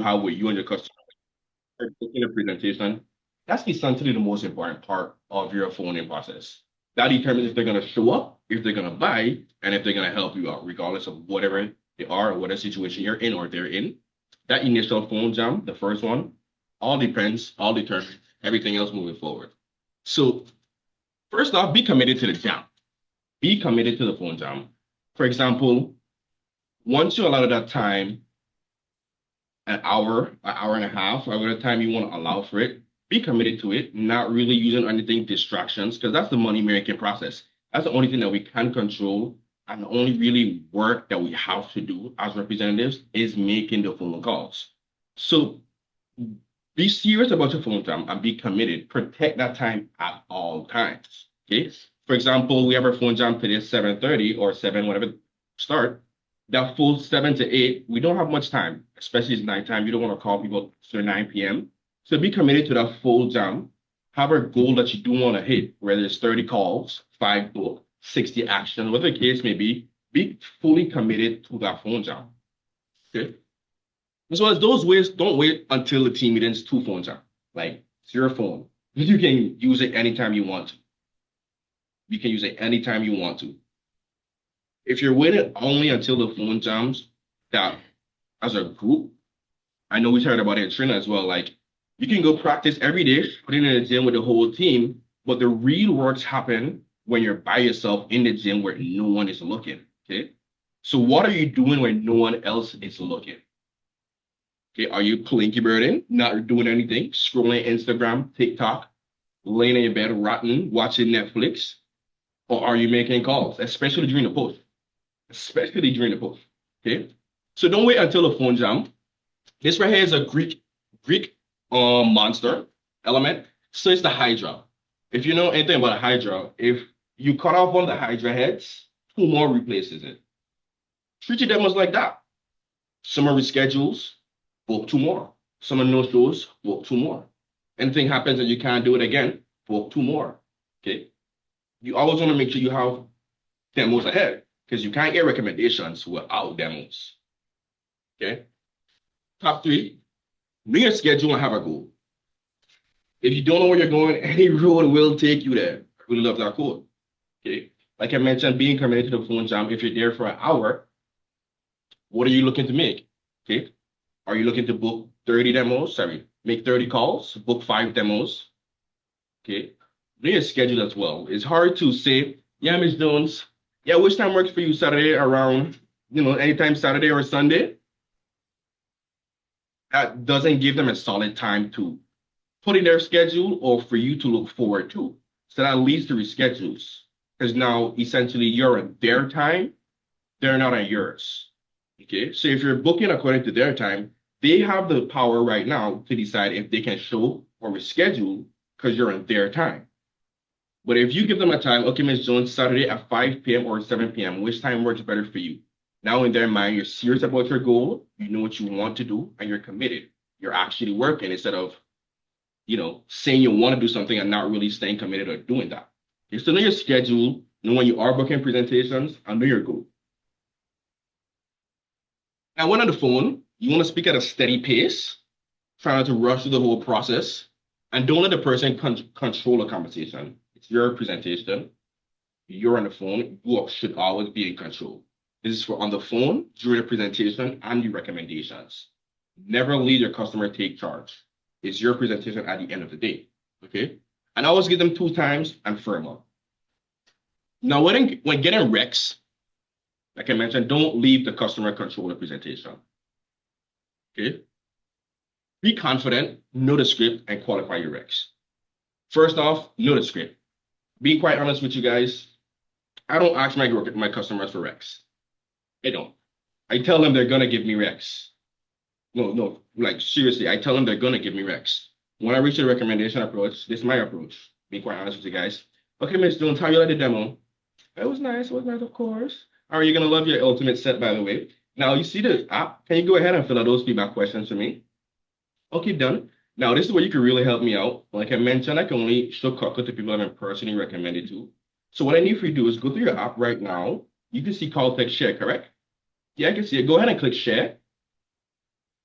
have with you and your customer in a presentation, that's essentially the most important part of your phoning process. That determines if they're going to show up, if they're going to buy, and if they're going to help you out, regardless of whatever they are or whatever situation you're in or they're in. That initial phone jam, the first one, all determines everything else moving forward. So, first off, be committed to the jam. Be committed to the phone jam. For example, once you allow that time, an hour and a half, however the time you want to allow for it, be committed to it, not really using anything distractions, because that's the money making process. That's the only thing that we can control, and the only really work that we have to do as representatives is making the phone calls. So be serious about your phone time and be committed. Protect that time at all times. Okay. For example, we have our phone jam today 7:30 or 7, whatever start. That full 7 to 8, we don't have much time, especially it's nighttime. You don't want to call people after 9 p.m. So be committed to that full jam. Have a goal that you do want to hit, whether it's 30 calls, 5 book, 60 actions, whatever the case may be fully committed to that phone jam. Okay. As well as those ways, don't wait until the team meetings to phone jam. Like it's your phone. You can use it anytime you want to. You can use it anytime you want to. If you're waiting only until the phone jams, that as a group, I know we talked about it in training as well. Like you can go practice every day, put it in the gym with the whole team, but the real works happen when you're by yourself in the gym where no one is looking. Okay. So what are you doing when no one else is looking? Okay, are you plinky birding, not doing anything, scrolling Instagram, TikTok, laying in your bed, rotting, watching Netflix, or are you making calls, especially during the post? Especially during the post. Okay, so don't wait until the phone jam. This right here is a Greek monster element. So it's the Hydra. If you know anything about a Hydra, if you cut off one of the Hydra heads, 2 more replaces it. Treat your demos like that. Some are reschedules, book 2 more. Some are no shows, book 2 more. Anything happens and you can't do it again, book 2 more. Okay. You always want to make sure you have demos ahead because you can't get recommendations without demos. Okay. Top 3, know your schedule and have a goal. If you don't know where you're going, any road will take you there. I really love that quote. Okay. Like I mentioned, being committed to the phone jam, if you're there for an hour, what are you looking to make? Okay. Are you looking to book 30 demos? Sorry, make 30 calls, book 5 demos. Okay. Know your schedule as well. It's hard to say, yeah, Ms. Jones, yeah, which time works for you Saturday around, anytime Saturday or Sunday? That doesn't give them a solid time to put in their schedule or for you to look forward to. So that leads to reschedules. Because now essentially you're on their time, they're not on yours. Okay. So if you're booking according to their time, they have the power right now to decide if they can show or reschedule because you're on their time. But if you give them a time, okay, Ms. Jones, Saturday at 5 p.m. or 7 p.m., which time works better for you? Now in their mind, you're serious about your goal, you know what you want to do, and you're committed. You're actually working instead of, saying you want to do something and not really staying committed or doing that. You still know your schedule, know when you are booking presentations, and know your goal. Now, when on the phone, you want to speak at a steady pace, try not to rush through the whole process, and don't let the person control the conversation. It's your presentation. You're on the phone. You should always be in control. This is for on the phone, during the presentation, and the recommendations. Never leave your customer take charge. It's your presentation at the end of the day. Okay? And always give them 2 times and firm up. Now, when getting recs, like I mentioned, don't leave the customer control the presentation. Okay? Be confident, know the script, and qualify your recs. First off, know the script. Being quite honest with you guys, I don't ask my customers for recs. I don't. I tell them they're gonna give me recs. No, like seriously, I tell them they're gonna give me recs. When I reach the recommendation approach, this is my approach. Being quite honest with you guys. Okay, Ms. Jones, how you like the demo? It was nice, of course. Are you gonna love your ultimate set, by the way? Now you see the app. Can you go ahead and fill out those feedback questions for me? Okay, done. Now, this is where you can really help me out. Like I mentioned, I can only show Coco to people I've personally recommended to. So what I need for you to do is go through your app right now. You can see call, text, share, correct? Yeah, I can see it. Go ahead and click share.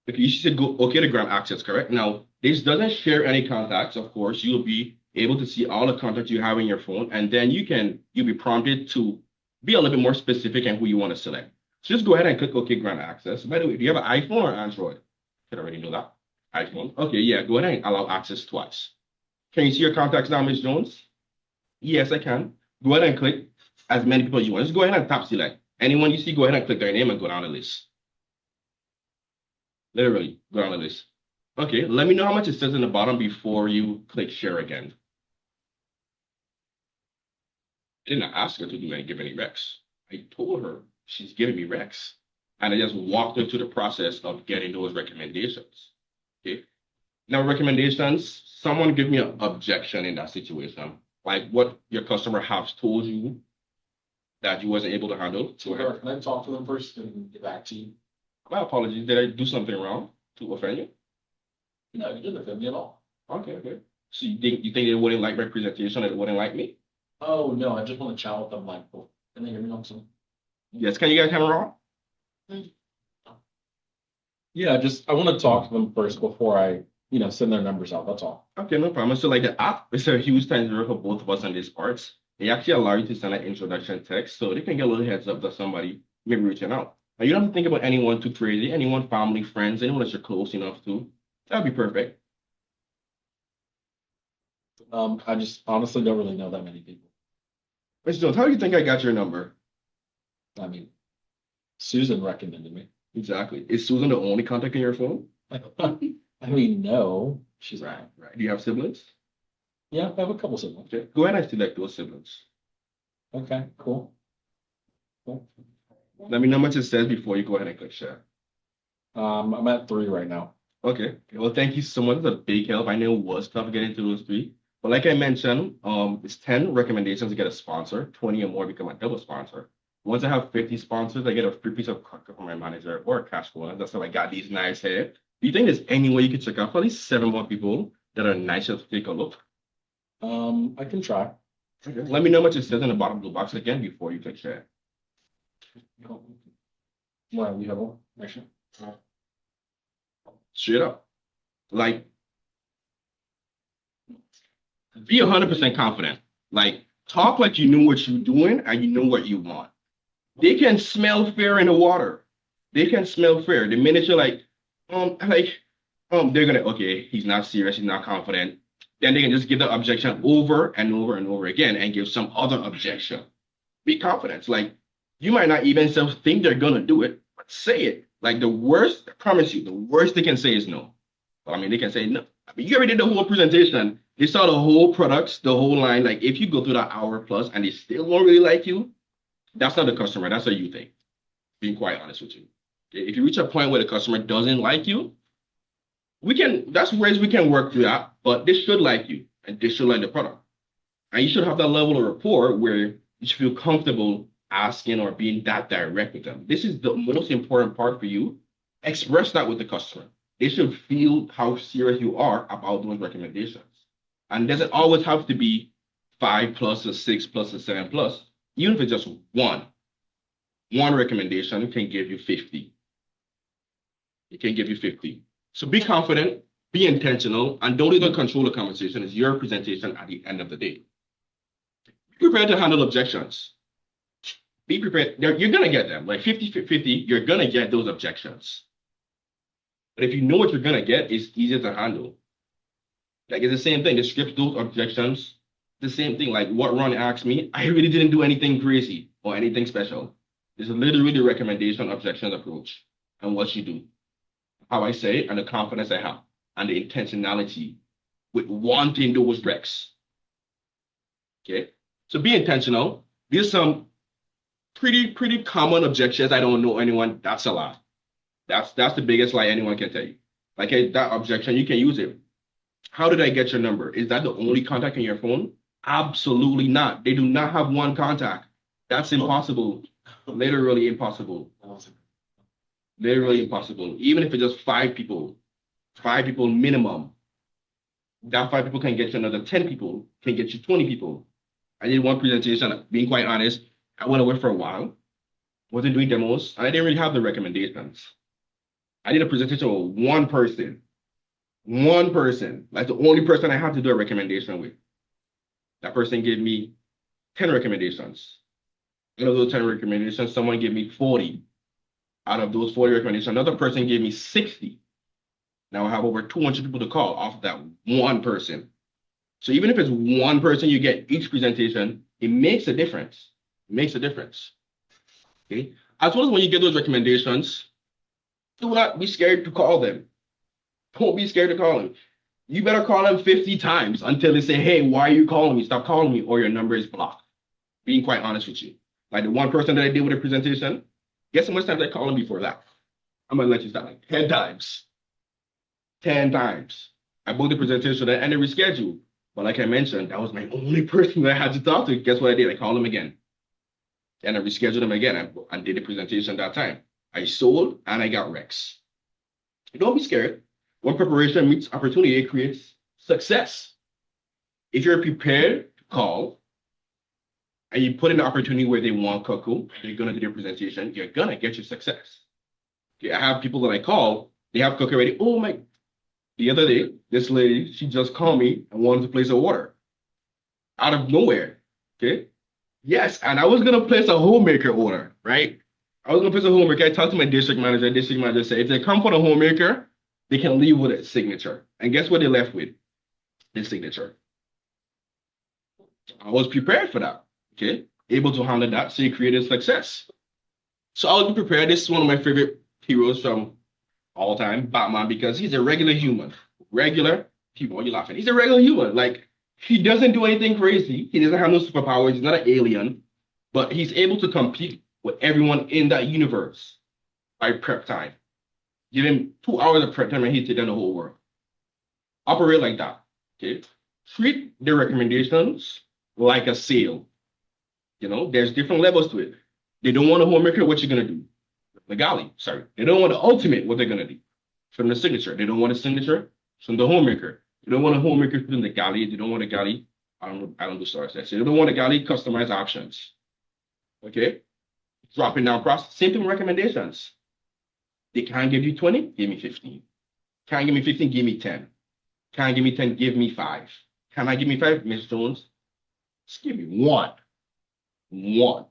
If you should go okay to grant access, correct? Now, this doesn't share any contacts, of course. You'll be able to see all the contacts you have in your phone, and then you'll be prompted to be a little bit more specific in who you want to select. So just go ahead and click OK grant access. By the way, do you have an iPhone or Android? I already know that. iPhone. Okay, yeah, go ahead and allow access twice. Can you see your contacts now, Ms. Jones? Yes, I can. Go ahead and click as many people you want. Just go ahead and tap select. Anyone you see, go ahead and click their name and go down the list. Literally, go down the list. Okay, let me know how much it says in the bottom before you click share again. I didn't ask her to do any give any recs. I told her she's giving me recs. And I just walked her through the process of getting those recommendations. Okay. Now, recommendations, someone give me an objection in that situation. Like what your customer has told you that you wasn't able to handle. So can I talk to them first and get back to you? My apologies. Did I do something wrong to offend you? No, you didn't offend me at all. Okay, okay. So you think they wouldn't like representation and they wouldn't like me? Oh no, I just want to chat with them like, can they hear me on something? Yes, can you guys hear me wrong? Yeah, I want to talk to them first before I, send their numbers out. That's all. Okay, no problem. So like the app is a huge time saver for both of us on these parts. They actually allow you to send an introduction text so they can get a little heads up that somebody may be reaching out. Now you don't have to think about anyone too crazy, anyone, family, friends, anyone that you're close enough to. That'd be perfect. I just honestly don't really know that many people. Mr. Jones, how do you think I got your number? I mean, Susan recommended me. Exactly. Is Susan the only contact in your phone? I mean, no, she's Right, not. right. Do you have siblings? Yeah, I have a couple siblings. Okay. Go ahead and select those siblings. Okay, cool. Cool. Let me know how much it says before you go ahead and click share. I'm at 3 right now. Okay. Well, thank you so much. It's a big help. I know it was tough getting to those 3. But like I mentioned, it's 10 recommendations to get a sponsor, 20 or more become a double sponsor. Once I have 50 sponsors, I get a free piece of cracker from my manager or a cash bonus. That's how I got these nice hair. Do you think there's any way you could check out for at least 7 more people that are nice to take a look? I can try. Okay. Let me know what it says in the bottom blue box again before you click share. Well, you have one? Actually. Straight up. Like, be 100% confident. Like, talk like you know what you're doing and you know what you want. They can smell fear in the water. They can smell fear. The minute you're like, they're gonna, okay, he's not serious, he's not confident. Then they can just give the objection over and over and over again and give some other objection. Be confident. Like, you might not even think they're gonna do it, but say it. Like the worst, I promise you, the worst they can say is no. Well, I mean, they can say no. I mean, you already did the whole presentation. They saw the whole products, the whole line. Like, if you go through that hour plus and they still won't really like you, that's not the customer. That's what you think. Being quite honest with you. Okay? If you reach a point where the customer doesn't like you, that's ways we can work through that, but they should like you and they should like the product. And you should have that level of rapport where you should feel comfortable asking or being that direct with them. This is the most important part for you. Express that with the customer. They should feel how serious you are about those recommendations. And it doesn't always have to be 5 plus or 6 plus or 7 plus. Even if it's just one recommendation can give you 50. It can give you 50. So be confident, be intentional, and don't even control the conversation. It's your presentation at the end of the day. Be prepared to handle objections. Be prepared. You're going to get them. Like 50-50, you're going to get those objections. But if you know what you're going to get, it's easier to handle. Like it's the same thing. The script, those objections, the same thing. Like what Ron asked me, I really didn't do anything crazy or anything special. It's literally the recommendation objection approach and what you do. How I say it and the confidence I have and the intentionality with wanting those recs. Okay, so be intentional. There's some pretty common objections. I don't know anyone. That's a lot. That's the biggest lie anyone can tell you. Like that objection, you can use it. How did I get your number? Is that the only contact in your phone? Absolutely not. They do not have one contact. That's impossible. Literally impossible. Literally impossible. Even if it's just 5 people minimum, that 5 people can get you another 10 people, can get you 20 people. I did one presentation, being quite honest, I went away for a while, wasn't doing demos, and I didn't really have the recommendations. I did a presentation with one person. One person. Like the only person I had to do a recommendation with. That person gave me 10 recommendations. Out of those 10 recommendations, someone gave me 40. Out of those 40 recommendations, another person gave me 60. Now I have over 200 people to call off of that one person. So even if it's one person you get each presentation, it makes a difference. It makes a difference. Okay. As well as when you get those recommendations, do not be scared to call them. Don't be scared to call them. You better call them 50 times until they say, hey, why are you calling me? Stop calling me, or your number is blocked. Being quite honest with you. Like the one person that I did with a presentation, guess how much times I called him before that? I'm gonna let you start like 10 times. 10 times. I booked the presentation and they rescheduled. But like I mentioned, that was my only person that I had to talk to. Guess what I did? I called him again. And I rescheduled him again and did the presentation that time. I sold and I got Rex. Don't be scared. When preparation meets opportunity, it creates success. If you're prepared to call and you put in the opportunity where they want Coco, you're gonna do their presentation, you're gonna get your success. Okay, I have people that I call, they have Coco ready. Oh my, the other day, this lady, she just called me and wanted to place a order out of nowhere. Okay. Yes, and I was gonna place a homemaker order, right? I was gonna place a homemaker. I talked to my district manager. District manager said if they come for the homemaker, they can leave with a signature. And guess what they left with? His signature. I was prepared for that. Okay, able to handle that, so you created success. So I was prepared. This is one of my favorite heroes from all time, Batman, because he's a regular human. Regular people. Why are you laughing? He's a regular human. Like he doesn't do anything crazy. He doesn't have no superpowers. He's not an alien, but he's able to compete with everyone in that universe by prep time. Give him 2 hours of prep time and he'll take down the whole world. Operate like that. Okay. Treat the recommendations like a sale. You know, there's different levels to it. They don't want a homemaker, what you gonna do? Legali, sorry. They don't want the ultimate, what they're gonna do? From the signature. They don't want a signature from the homemaker. They don't want a homemaker from the galley. They don't want a galley. I don't do stars. They don't want a galley customized options. Okay? Dropping down process. Same thing with recommendations. They can't give you 20, give me 15. Can't give me 15, give me 10. Can't give me 10, give me 5. Can I give me 5? Miss Jones, just give me 1. 1.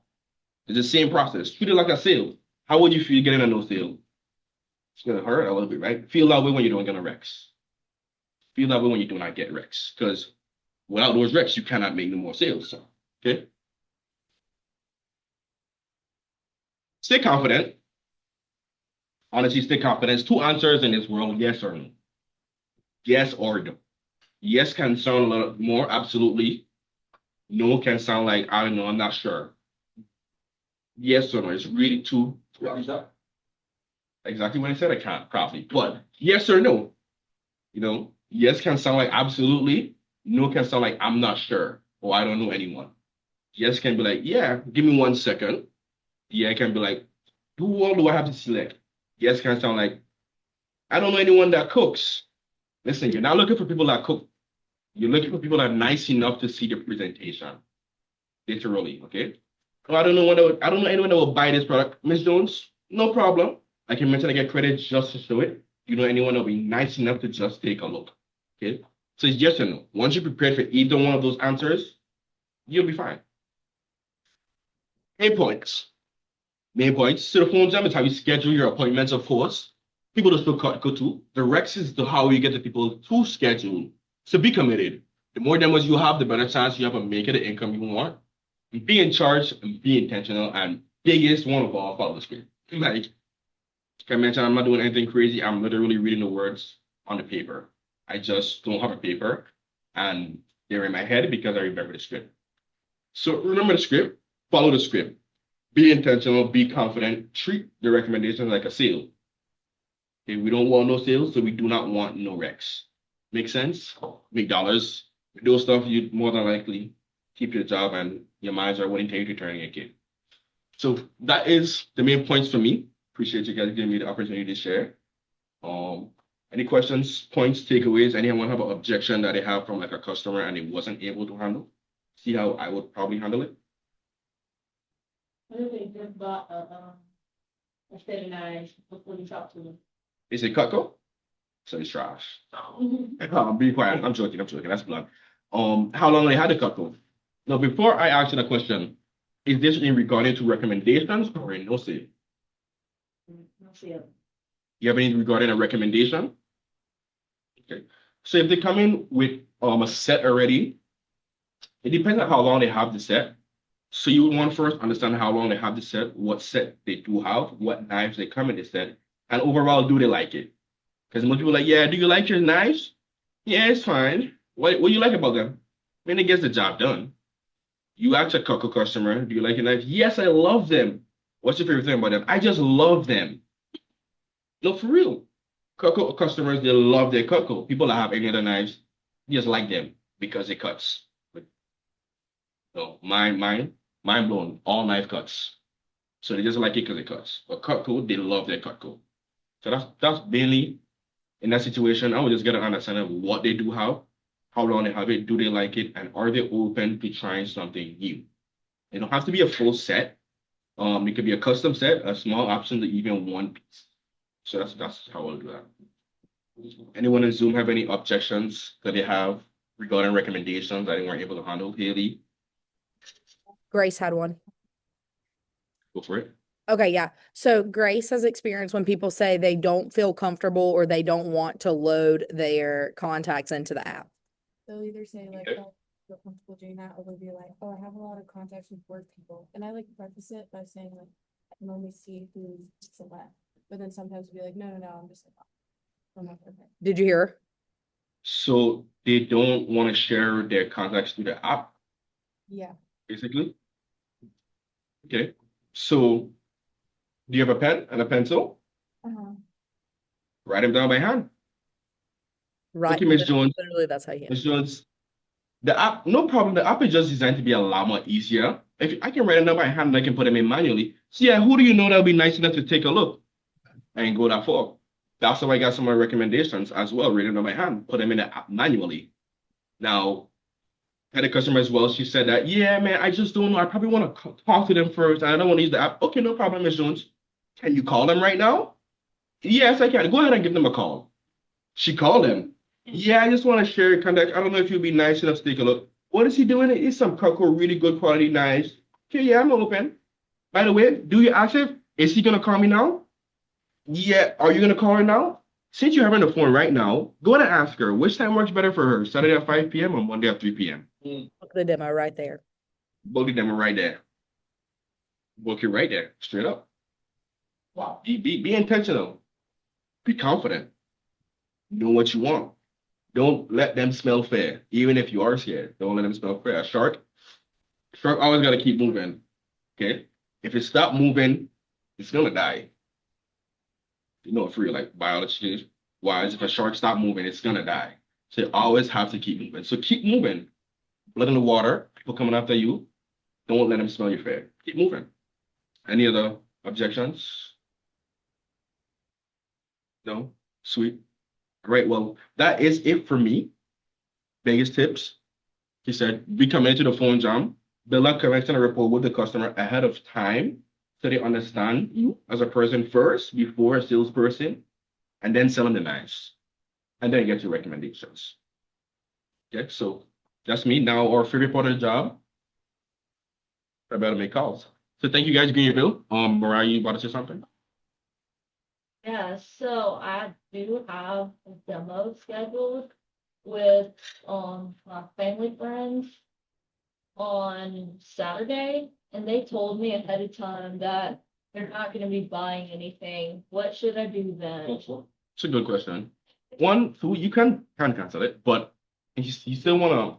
It's the same process. Treat it like a sale. How would you feel getting a no sale? It's gonna hurt a little bit, right? Feel that way when you don't get a Rex. Feel that way when you do not get Rex. Because without those Rex, you cannot make no more sales. So, okay? Stay confident. Honestly, stay confident. 2 answers in this world, yes or no. Yes or no. Yes can sound a little more, absolutely. No can sound like, I don't know, I'm not sure. Yes or no. It's really two. Exactly what I said. I can't probably, but yes or no. You know, yes can sound like absolutely. No can sound like I'm not sure or I don't know anyone. Yes can be like, yeah, give me 1 second. Yeah can be like, who all do I have to select? Yes can sound like, I don't know anyone that cooks. Listen, you're not looking for people that cook. You're looking for people that are nice enough to see the presentation. Literally, okay? Oh, I don't know anyone that will buy this product. Miss Jones, no problem. I can mention I get credit just to show it. You know anyone that'll be nice enough to just take a look. Okay? So it's yes or no. Once you're prepared for either one of those answers, you'll be fine. Main points. Main points. So the phone jam is how you schedule your appointments, of course. People to still go to. The Rex is the how you get the people to schedule. So be committed. The more demos you have, the better chance you have of making the income you want. Be in charge and be intentional. And biggest one of all, follow the script. Like I mentioned, I'm not doing anything crazy. I'm literally reading the words on the paper. I just don't have a paper and they're in my head because I remember the script. So remember the script, follow the script. Be intentional, be confident, treat the recommendations like a sale. Okay, we don't want no sales, so we do not want no Rex. Make sense? Make dollars. With those stuff, you more than likely keep your job and your managers are willing to take you to turning a kid. So that is the main points for me. Appreciate you guys giving me the opportunity to share. Any questions, points, takeaways? Anyone have an objection that they have from like a customer and they wasn't able to handle? See how I would probably handle it? What if they just bought a sterilized before you talk to them? Is it Cutco? So it's trash. Be quiet. I'm joking. I'm joking. That's blunt. How long they had the Cutco? Now, before I answer the question, is this in regarding to recommendations or in no say? You have any regarding a recommendation? Okay. So if they come in with a set already, it depends on how long they have the set. So you would want to first understand how long they have the set, what set they do have, what knives they come in the set, and overall, do they like it? Because most people are like, yeah, do you like your knives? Yeah, it's fine. What do you like about them? I mean, it gets the job done. You ask a Cutco customer, do you like your knives? Yes, I love them. What's your favorite thing about them? I just love them. No, for real. Cutco customers, they love their Cutco. People that have any other knives, they just like them because it cuts. But no, mind blown. All knife cuts. So they just like it because it cuts. But Cutco, they love their Cutco. So that's mainly in that situation. I would just get an understanding of what they do have, how long they have it, do they like it, and are they open to trying something new? It don't have to be a full set. It could be a custom set, a small option to even one piece. So that's how I'll do that. Anyone in Zoom have any objections that they have regarding recommendations that they weren't able to handle? Haley, Grace had one. go for it. Okay, yeah. So Grace has experienced when people say they don't feel comfortable or they don't want to load their contacts into the app. They'll either say like, Okay. oh, I feel comfortable doing that, or they'll be like, oh, I have a lot of contacts with work people. And I like to preface it by saying like, I can only see who's select. But then sometimes we'll be like, no, I'm just like, oh, I'm like, okay. Did you hear her? So they don't want to share their contacts through the app, Yeah. basically. Okay. So do you have a pen and a pencil? Uh-huh. Write them down by hand. Right. Okay, Miss Jones. Literally, that's how you. Miss Jones, the app, no problem. The app is just designed to be a lot more easier. If I can write them down by hand, I can put them in manually. So yeah, who do you know that'll be nice enough to take a look and go that far? That's how I got some of my recommendations as well, written down by hand, put them in the app manually. Now, had a customer as well. She said that, yeah, man, I just don't know. I probably want to talk to them first. I don't want to use the app. Okay, no problem, Miss Jones. Can you call them right now? Yes, I can. Go ahead and give them a call. She called him. Yeah, I just want to share your contact. I don't know if you'd be nice enough to take a look. What is he doing? It's some Cutco, really good quality knives. Okay, yeah, I'm open. By the way, do you ask him? Is he gonna call me now? Yeah, are you gonna call her now? Since you're having the phone right now, go ahead and ask her which time works better for her, Saturday at 5 p.m. or Monday at 3 p.m. Look at the demo right there. Book them right there. Book it right there, straight up. Wow. Be intentional. Be confident. Know what you want. Don't let them smell fair. Even if you are scared, don't let them smell fair. A shark always gotta keep moving. Okay? If it stop moving, it's gonna die. You know, for real, like biology wise, if a shark stop moving, it's gonna die. So you always have to keep moving. So keep moving. Blood in the water, people coming after you. Don't let them smell your fair. Keep moving. Any other objections? No? Sweet. Great. Well, that is it for me. Biggest tips. He said, be committed to the phone jam, build a connection and rapport with the customer ahead of time so they understand you as a person first before a salesperson, and then sell them the knives. And then get your recommendations. Okay, so that's me. Now our favorite part of the job. I better make calls. So thank you guys, Greenville. Mariah, you about to say something? Yeah, so I do have a demo scheduled with my family friends on Saturday, and they told me ahead of time that they're not gonna be buying anything. What should I do then? It's a good question. One, so you can cancel it, but if you still wanna,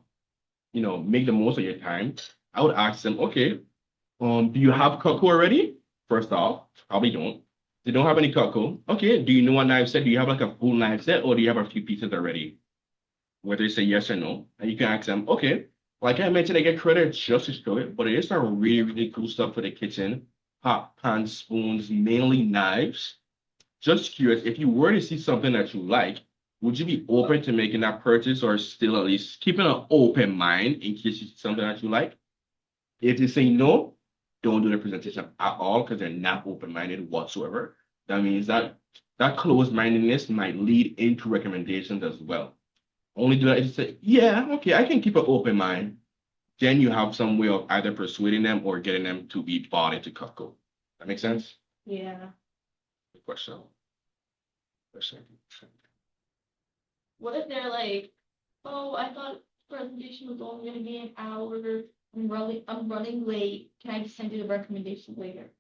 make the most of your time, I would ask them, okay, do you have Cutco already? First off, probably don't. They don't have any Cutco. Okay, do you know a knife set? Do you have like a full knife set, or do you have a few pieces already? Whether they say yes or no, and you can ask them, okay, like I mentioned, I get credit just to show it, but it is some really, really cool stuff for the kitchen. Pot, pans, spoons, mainly knives. Just curious, if you were to see something that you like, would you be open to making that purchase or still at least keeping an open mind in case you see something that you like? If they say no, don't do the presentation at all because they're not open-minded whatsoever. That means that that closed-mindedness might lead into recommendations as well. Only do that if you say, yeah, okay, I can keep an open mind. Then you have some way of either persuading them or getting them to be bought into Cutco. That makes sense? Yeah. Good question. Question. What if they're like, oh, I thought presentation was only gonna be an hour. I'm running late. Can I just send you the recommendation later?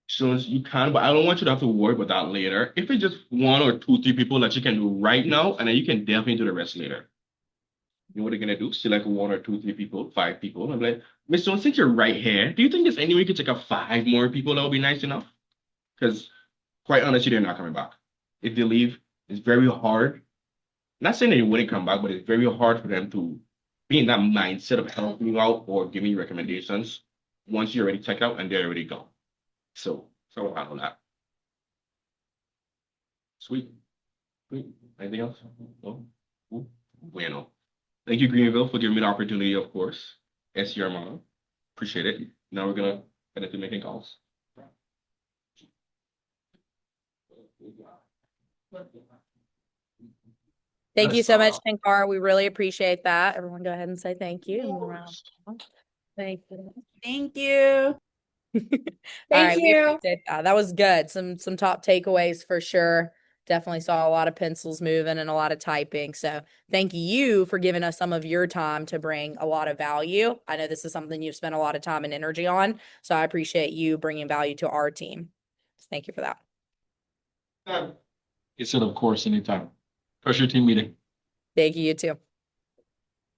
So you can, but I don't want you to have to worry about that later. If it's just one or two, three people that you can do right now, and then you can definitely do the rest later. You know what they're gonna do? Select one or two, three people, five people. I'm like, Miss Jones, since you're right here, do you think there's any way you could take up five more people that would be nice enough? Because quite honestly, they're not coming back. If they leave, it's very hard. Not saying they wouldn't come back, but it's very hard for them to be in that mindset of helping you out or giving you recommendations once you're already checked out and they're already gone. So I'll handle that. Sweet. Sweet. Anything else? No? Cool. Bueno. Thank you, Greenville, for giving me the opportunity, of course. SCR Mama. Appreciate it. Now we're gonna get into making calls. Thank That you is so much, all. Tenkarra. We really appreciate that. Everyone go ahead and say thank you. And we'll round off. Thank you. Thank you. All Thank right, we you. appreciate that. That was good. Some top takeaways for sure. Definitely saw a lot of pencils moving and a lot of typing. So thank you for giving us some of your time to bring a lot of value. I know this is something you've spent a lot of time and energy on. So I appreciate you bringing value to our team. So thank you for that. He said, of course, anytime. Pressure team meeting. Thank you, you too.